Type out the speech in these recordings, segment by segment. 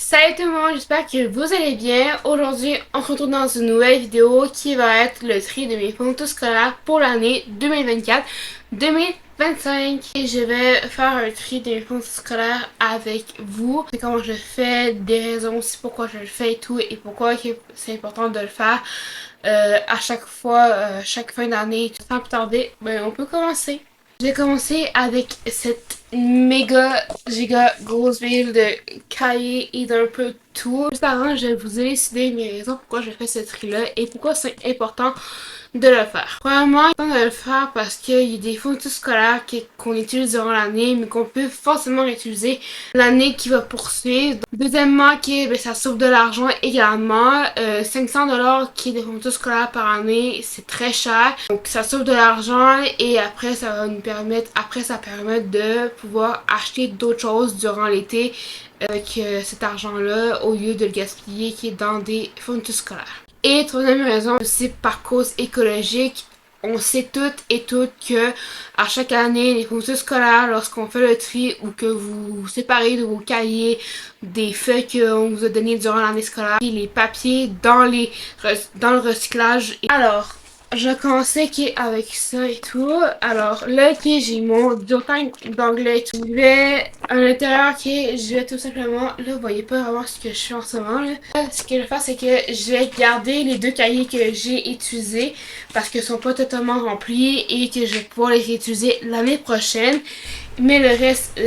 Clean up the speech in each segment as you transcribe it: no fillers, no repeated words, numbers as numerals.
Salut tout le monde, j'espère que vous allez bien. Aujourd'hui, on se retrouve dans une nouvelle vidéo qui va être le tri de mes photos scolaires pour l'année 2024-2025. Et je vais faire un tri de mes photos scolaires avec vous. C'est comment je le fais, des raisons aussi pourquoi je le fais et tout, et pourquoi c'est important de le faire à chaque fois, chaque fin d'année. Sans plus tarder, on peut commencer. Je vais commencer avec cette giga grosse ville de cahiers et d'un peu tout. Juste avant, je vais vous élucider mes raisons pourquoi je fais ce tri-là et pourquoi c'est important de le faire. Premièrement, c'est important de le faire parce qu'il y a des photos scolaires qu'on utilise durant l'année, mais qu'on peut forcément réutiliser l'année qui va poursuivre. Deuxièmement, ça sauve de l'argent également. 500$ qui est des photos scolaires par année, c'est très cher. Donc ça sauve de l'argent et après ça va nous permettre, ça permet de pouvoir acheter d'autres choses durant l'été avec cet argent-là au lieu de le gaspiller qui est dans des fournitures scolaires. Et troisième raison, c'est par cause écologique. On sait toutes et toutes que à chaque année, les fournitures scolaires, lorsqu'on fait le tri ou que vous vous séparez de vos cahiers, des feuilles qu'on vous a données durant l'année scolaire, et les papiers dans le recyclage. Alors, je commençais avec ça et tout. Alors là, j'ai mon diagramme d'anglais et tout. Je vais à l'intérieur, je vais tout simplement, là, vous voyez pas vraiment ce que je fais en ce moment, là. Ce que je vais faire, c'est que je vais garder les deux cahiers que j'ai utilisés parce qu'ils sont pas totalement remplis et que je vais pouvoir les réutiliser l'année prochaine. Mais le reste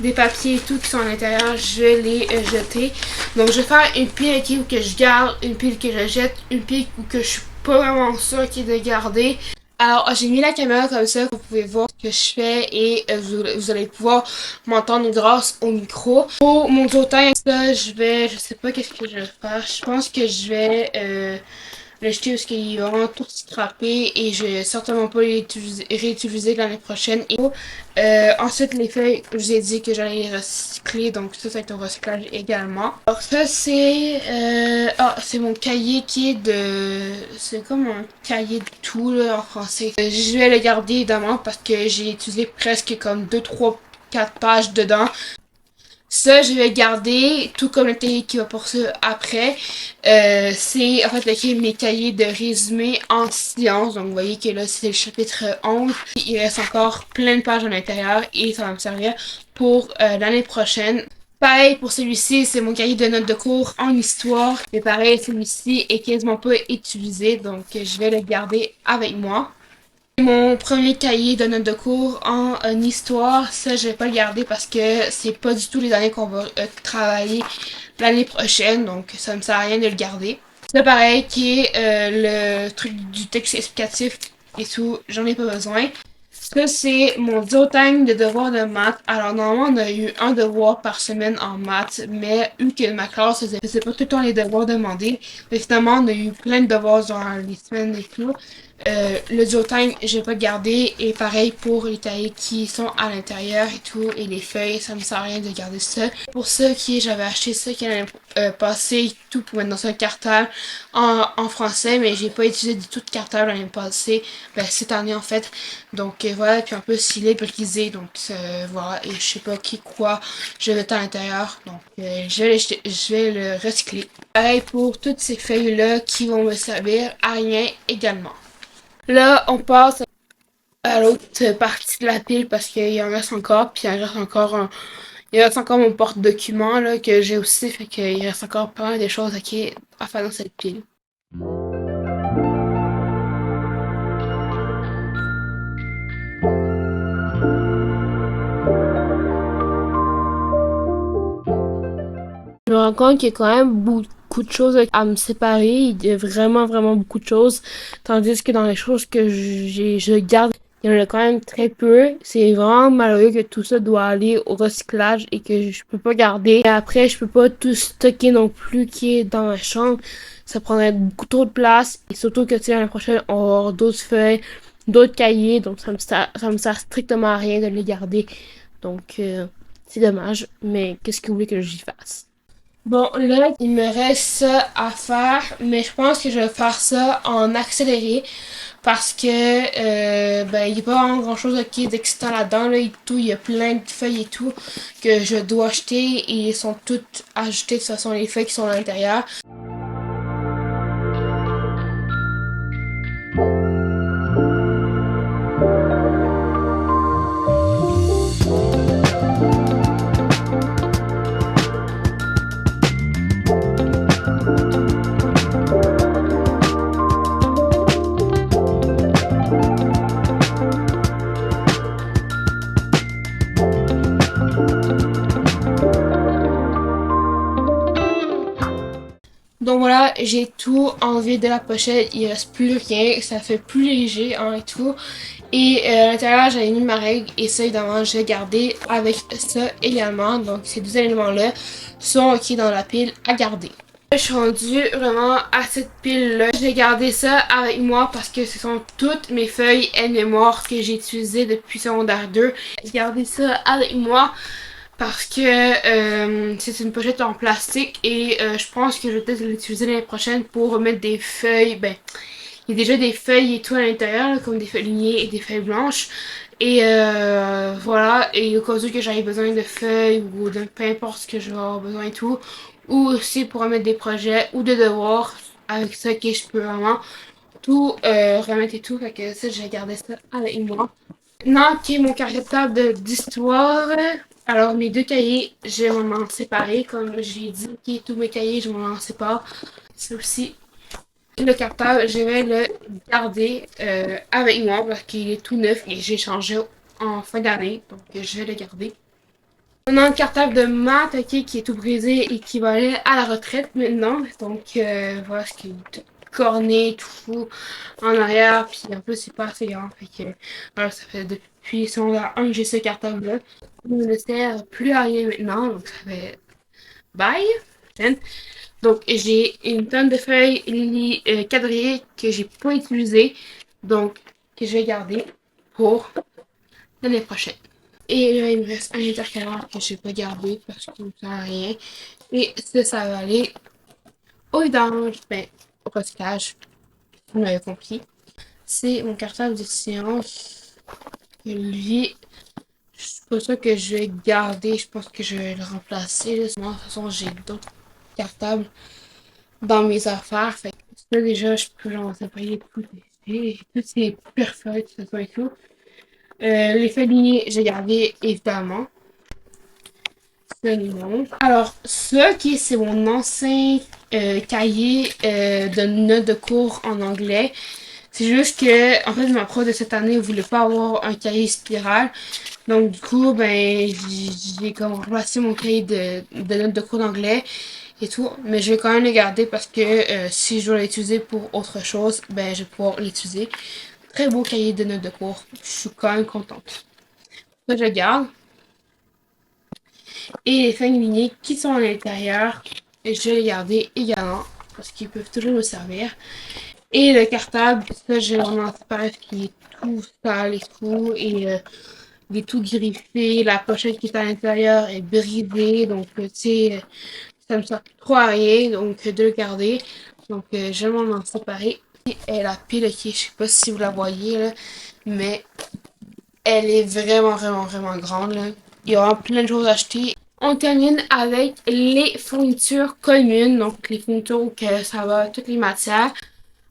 des papiers et tout qui sont à l'intérieur, je vais les jeter. Donc je vais faire une pile où que je garde, une pile que je jette, une pile où que je suis pas vraiment sûre de garder. Alors j'ai mis la caméra comme ça, vous pouvez voir ce que je fais et vous allez pouvoir m'entendre grâce au micro. Pour mon totem, ça je sais pas qu'est-ce que je vais faire. Je pense que je vais le jeter parce qu'il est vraiment tout scrappé et je vais certainement pas les réutiliser l'année prochaine. Et ensuite les feuilles, je vous ai dit que j'allais les recycler, donc ça va être au recyclage également. Alors ça c'est mon cahier qui est c'est comme un cahier de tout là en français. Je vais le garder évidemment parce que j'ai utilisé presque comme 2, 3, 4 pages dedans. Ça, je vais garder, tout comme le cahier qui va pour ça après. C'est en fait mes cahiers de résumé en sciences. Donc, vous voyez que là, c'est le chapitre 11. Il reste encore plein de pages à l'intérieur et ça va me servir pour l'année prochaine. Pareil pour celui-ci, c'est mon cahier de notes de cours en histoire. Et pareil, celui-ci est quasiment pas utilisé, donc je vais le garder avec moi. Mon premier cahier de notes de cours en histoire, ça je vais pas le garder parce que c'est pas du tout les années qu'on va travailler l'année prochaine, donc ça me sert à rien de le garder. C'est pareil qui est le truc du texte explicatif et tout, j'en ai pas besoin. Ça c'est mon diagramme de devoirs de maths. Alors normalement on a eu un devoir par semaine en maths, mais vu que ma classe faisait pas tout le temps les devoirs demandés, mais finalement on a eu plein de devoirs durant les semaines et tout. Le duotime, je vais pas garder. Et pareil pour les cahiers qui sont à l'intérieur et tout. Et les feuilles, ça me sert à rien de garder ça. Pour ça j'avais acheté ça qui allait passer tout pour mettre dans un cartable en français. Mais j'ai pas utilisé du tout de cartable l'année passée. Cette année en fait. Donc voilà. Puis un peu s'il est brisé. Donc voilà. Et je sais pas quoi je vais mettre à l'intérieur. Donc je vais le recycler. Pareil pour toutes ces feuilles là qui vont me servir à rien également. Là, on passe à l'autre partie de la pile parce qu'il en reste encore, puis il reste encore mon porte-document là que j'ai aussi, fait qu'il reste encore pas mal de choses à faire dans cette pile. Je me rends compte qu'il y a quand même beaucoup de choses à me séparer, il y a vraiment beaucoup de choses, tandis que dans les choses que je garde, il y en a quand même très peu. C'est vraiment malheureux que tout ça doit aller au recyclage et que je peux pas garder. Et après, je peux pas tout stocker non plus qui est dans ma chambre. Ça prendrait beaucoup trop de place. Et surtout que l'année prochaine, on va avoir d'autres feuilles, d'autres cahiers. Donc ça me sert strictement à rien de les garder. Donc c'est dommage. Mais qu'est-ce que vous voulez que j'y fasse? Bon, là, il me reste ça à faire, mais je pense que je vais faire ça en accéléré parce que ben il n'y a pas vraiment grand chose d'excitant là-dedans là, et tout. Il y a plein de feuilles et tout que je dois acheter et ils sont toutes ajoutées de toute façon les feuilles qui sont à l'intérieur. Donc voilà, j'ai tout enlevé de la pochette, il reste plus rien, ça fait plus léger hein, et tout. Et à l'intérieur, j'avais mis ma règle et ça évidemment, je vais garder avec ça également. Donc ces deux éléments-là sont ok dans la pile à garder. Je suis rendue vraiment à cette pile-là. Je vais garder ça avec moi parce que ce sont toutes mes feuilles et mémoires que j'ai utilisées depuis secondaire 2. Je vais garder ça avec moi parce que c'est une pochette en plastique et je pense que je vais peut-être l'utiliser l'année prochaine pour mettre des feuilles. Ben, il y a déjà des feuilles et tout à l'intérieur, là, comme des feuilles lignées et des feuilles blanches. Et voilà, et au cas où que j'aille besoin de feuilles ou de peu importe ce que je vais avoir besoin et tout. Ou aussi pour remettre des projets ou des devoirs. Avec ça que je peux vraiment tout remettre et tout. Fait que ça, j'ai gardé ça avec moi. Maintenant, qui est mon cartable d'histoire. Alors, mes deux cahiers, je vais m'en séparer. Comme j'ai dit, qui tous mes cahiers, je m'en sépare. Ça aussi, le cartable, je vais le garder avec moi parce qu'il est tout neuf et j'ai changé en fin d'année. Donc, je vais le garder. Maintenant, le cartable de maths, ok, qui est tout brisé et qui va aller à la retraite maintenant. Donc, voilà ce qui est tout corné, tout en arrière. Puis, en plus, c'est pas assez grand. Fait que, voilà, ça fait depuis secondaire 1 que j'ai ce cartable-là. Il ne me sert plus à rien maintenant. Donc, ça fait bye. Donc, j'ai une tonne de feuilles quadrillées que j'ai pas utilisées. Donc, que je vais garder pour l'année prochaine. Et là, il me reste un intercalaire que je n'ai pas gardé parce qu'il ne sert à rien. Et ça va aller au vidange, ben, au recyclage. Vous m'avez compris. C'est mon cartable de science. Lui, c'est pas ça que je vais garder. Je pense que je vais le remplacer. Là. Sinon, de toute façon, j'ai d'autres cartables dans mes affaires. Fait que ça, déjà, je peux genre payer tout. Toutes ces perfeuilles, tout ça et tout. Les feuilles lignées, j'ai gardé évidemment. Alors, ça qui c'est mon ancien cahier de notes de cours en anglais. C'est juste que, en fait, ma prof de cette année voulait pas avoir un cahier spirale. Donc, du coup, ben, j'ai comme remplacé mon cahier de notes de cours d'anglais et tout. Mais je vais quand même le garder parce que si je dois l'utiliser pour autre chose, ben, je vais pouvoir l'utiliser. Très beau cahier de notes de cours. Je suis quand même contente. Ça, je le garde. Et les feuilles lignées qui sont à l'intérieur, je vais les garder également parce qu'ils peuvent toujours me servir. Et le cartable, ça je vais vraiment séparer parce qu'il est tout sale et tout. Et il est tout griffé. La pochette qui est à l'intérieur est brisée. Donc tu sais, ça me sert trop à rien. Donc de le garder. Donc je vais m'en séparer. Et la pile, ok, je sais pas si vous la voyez là, mais elle est vraiment grande là. Il y aura plein de choses à acheter. On termine avec les fournitures communes, donc les fournitures où que ça va, toutes les matières.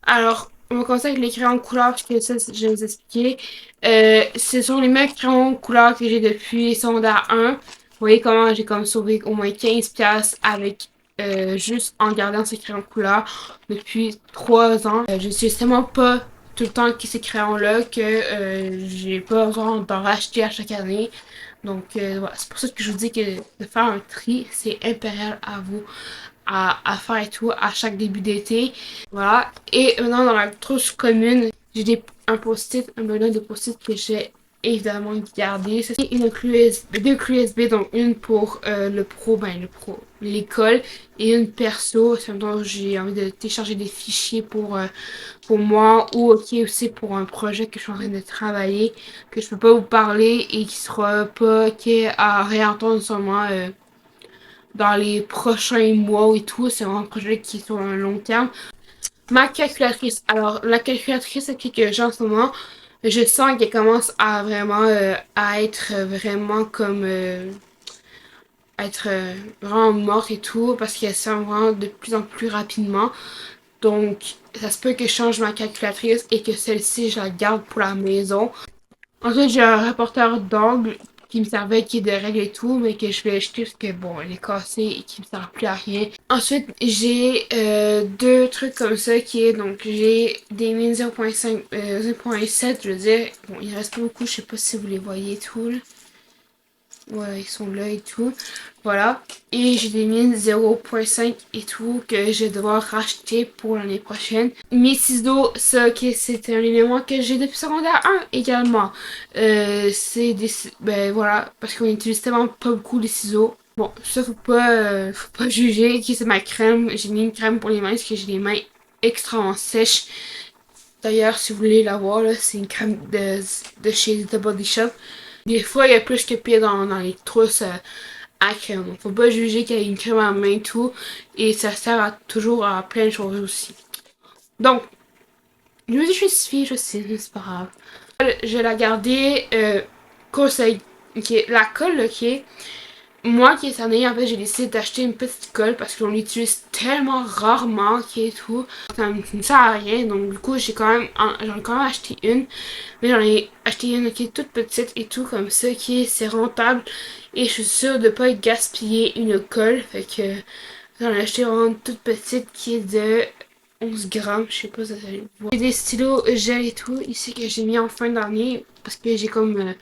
Alors, on va commencer avec les crayons de couleur, parce que ça, je vais vous expliquer. Ce sont les mêmes crayons de couleur que j'ai depuis secondaire 1. Vous voyez comment j'ai comme sauvé au moins 15$ avec juste en gardant ces crayons de couleur depuis 3 ans. Je suis tellement pas tout le temps avec ces crayons-là que j'ai pas besoin d'en racheter à chaque année. Donc voilà, c'est pour ça que je vous dis que de faire un tri, c'est impérial à vous à faire et tout à chaque début d'été. Voilà. Et maintenant dans la trousse commune, j'ai un post-it, un bonhomme de post-it que j'ai évidemment gardé. C'est une clé USB, deux clés USB, donc une pour le pro, l'école, et une perso, c'est dont j'ai envie de télécharger des fichiers pour moi, ou ok aussi pour un projet que je suis en train de travailler, que je peux pas vous parler et qui sera pas ok à réentendre seulement dans les prochains mois et tout. C'est vraiment un projet qui est sur un long terme. Ma calculatrice. Alors, la calculatrice que j'ai en ce moment, je sens qu'elle commence à vraiment à être vraiment comme être vraiment morte et tout parce qu'elle sent vraiment de plus en plus rapidement. Donc, ça se peut que je change ma calculatrice et que celle-ci, je la garde pour la maison. Ensuite, j'ai un rapporteur d'angle qui me servait, qui est de règle et tout, mais que je vais acheter parce que bon, il est cassé et qui me sert plus à rien. Ensuite, j'ai deux trucs comme ça qui est, donc j'ai des mines 0.5, 0.7, je veux dire. Bon, il reste pas beaucoup, je sais pas si vous les voyez et tout, là. Ouais, ils sont là et tout. Voilà. Et j'ai des mines 0.5 et tout que je vais devoir racheter pour l'année prochaine. Mes ciseaux, ça, ok, c'est un élément que j'ai depuis secondaire 1 également. C'est des... Ben voilà, parce qu'on utilise tellement pas beaucoup les ciseaux. Bon, ça faut pas juger. Ok, c'est ma crème. J'ai mis une crème pour les mains parce que j'ai les mains extrêmement sèches. D'ailleurs, si vous voulez la voir, là, c'est une crème de chez The Body Shop. Des fois, il y a plus que pire dans les trousses à crème. Donc, faut pas juger qu'il y a une crème à main et tout. Et ça sert toujours à plein de choses aussi. Donc, je me suis justifiée, je sais, mais c'est pas grave. Je vais la garder. Conseil. Ok, la colle, ok. Moi qui est année, en fait, j'ai décidé d'acheter une petite colle parce qu'on l'utilise tellement rarement qui est tout. Ça me sert à rien, donc du coup, j'en ai quand même acheté une. Mais j'en ai acheté une qui est toute petite et tout comme ça, qui est c'est rentable. Et je suis sûre de pas gaspiller une colle. Fait que j'en ai acheté vraiment une toute petite qui est de 11 grammes. Je sais pas si vous allez voir. J'ai des stylos gel et tout ici que j'ai mis en fin d'année parce que j'ai comme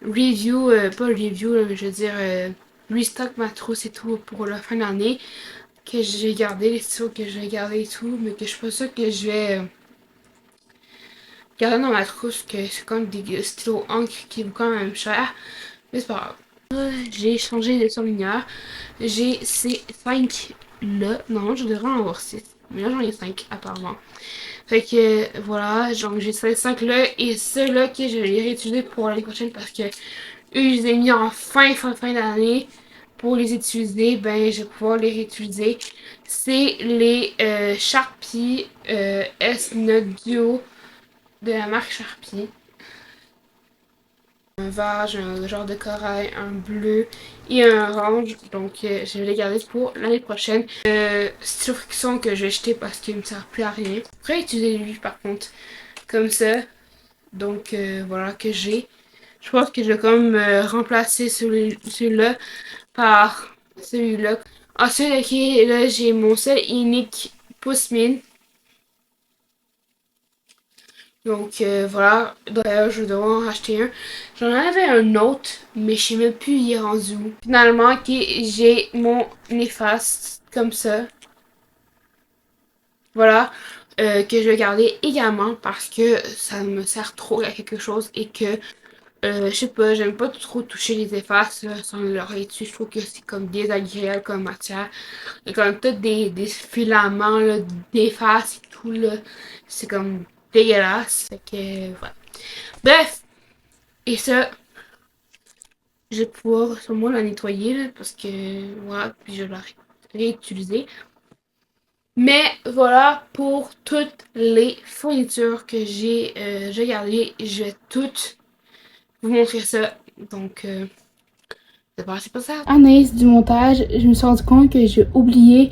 review, pas review, là, mais je veux dire restock ma trousse et tout pour la fin d'année. Que j'ai gardé, les stylos que je vais garder et tout, mais que je suis pas sûre que je vais garder dans ma trousse, que c'est comme des stylos encre qui vont quand même cher. Mais c'est pas grave. J'ai changé de surligneur. J'ai ces 5 là. Non, je devrais en avoir 6. Mais là, j'en ai 5 apparemment. Fait que voilà, donc j'ai ces 5 là. Et ceux-là que je vais les réutiliser pour l'année prochaine parce que eux, je les ai mis en fin d'année. Pour les utiliser, ben je vais pouvoir les réutiliser. C'est les Sharpie S9 Duo de la marque Sharpie. Un vert, un genre de corail, un bleu et un orange. Donc je vais les garder pour l'année prochaine. Stylo friction que je vais jeter parce qu'il ne me sert plus à rien. Je pourrais utiliser lui par contre comme ça. Donc voilà que j'ai. Je pense que je vais quand même remplacer celui-là par celui-là. Ensuite, ok, là j'ai mon seul unique pouce-mine. Donc voilà, d'ailleurs je vais devoir en racheter un. J'en avais un autre, mais je sais même plus il est rendu où. Finalement, ok, j'ai mon néfaste comme ça. Voilà, que je vais garder également parce que ça me sert trop à quelque chose et que, je sais pas, j'aime pas trop toucher les effaces là, sans leur dessus. Je trouve que c'est comme désagréable comme matière. Il y a comme tout des filaments d'effaces et tout là. C'est comme dégueulasse. Fait que voilà. Bref, et ça, je vais pouvoir sûrement la nettoyer là, parce que voilà, puis je vais la réutiliser. Mais voilà pour toutes les fournitures que j'ai gardées. Je vais toutes vous montrer ça. Donc, c'est pas ça. Analyse du montage, je me suis rendu compte que j'ai oublié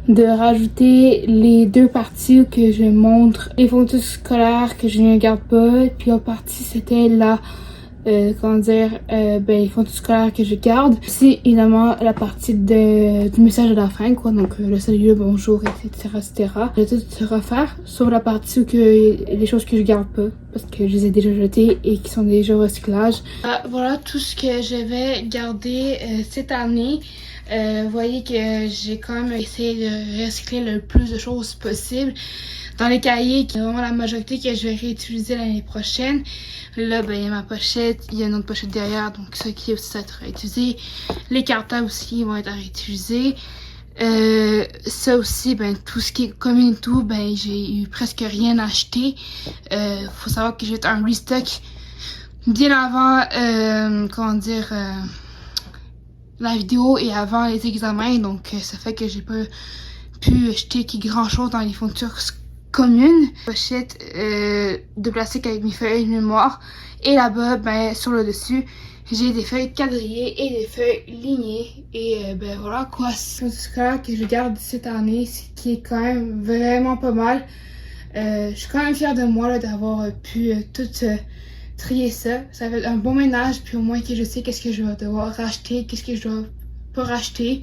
de rajouter les deux parties que je montre les fournitures scolaires que je ne garde pas. Puis l'autre partie, c'était la comment dire, ben, les fournitures scolaires que je garde. C'est évidemment la partie du message de la fin, quoi. Donc, le salut, le bonjour, etc., etc. Je vais tout refaire, sauf la partie où les choses que je garde pas, parce que je les ai déjà jetées et qui sont déjà au recyclage. Voilà tout ce que je vais garder cette année. Vous voyez que j'ai quand même essayé de recycler le plus de choses possible. Dans les cahiers, qui est vraiment la majorité que je vais réutiliser l'année prochaine. Là, ben, il y a ma pochette, il y a une autre pochette derrière, donc ça qui aussi va être réutilisé. Les cartables aussi vont être réutilisés. Ça aussi, ben, tout ce qui est commun et tout, ben, j'ai eu presque rien acheté. Faut savoir que j'ai fait un restock bien avant, comment dire, la vidéo et avant les examens, donc ça fait que j'ai pas pu jeter grand chose dans les fournitures communes. Pochette de plastique avec mes feuilles de mémoire. Et là-bas, ben, sur le dessus, j'ai des feuilles quadrillées et des feuilles lignées. Et ben voilà quoi. C'est du scolaire que je garde cette année, ce qui est quand même vraiment pas mal. Je suis quand même fière de moi d'avoir pu tout trier ça. Ça fait un bon ménage, puis au moins que je sais qu'est-ce que je vais devoir racheter, qu'est-ce que je dois pas racheter.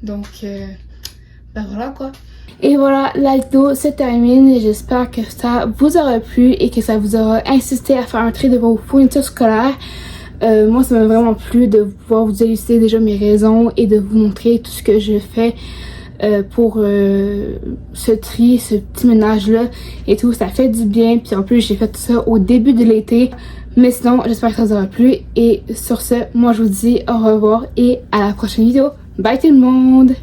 Donc, ben voilà quoi. Et voilà, la vidéo se termine. J'espère que ça vous aura plu et que ça vous aura incité à faire un tri de vos fournitures scolaires. Moi, ça m'a vraiment plu de pouvoir vous élucider déjà mes raisons et de vous montrer tout ce que je fais pour ce tri, ce petit ménage-là et tout. Ça fait du bien. Puis en plus, j'ai fait tout ça au début de l'été. Mais sinon, j'espère que ça vous aura plu. Et sur ce, moi, je vous dis au revoir et à la prochaine vidéo. Bye tout le monde!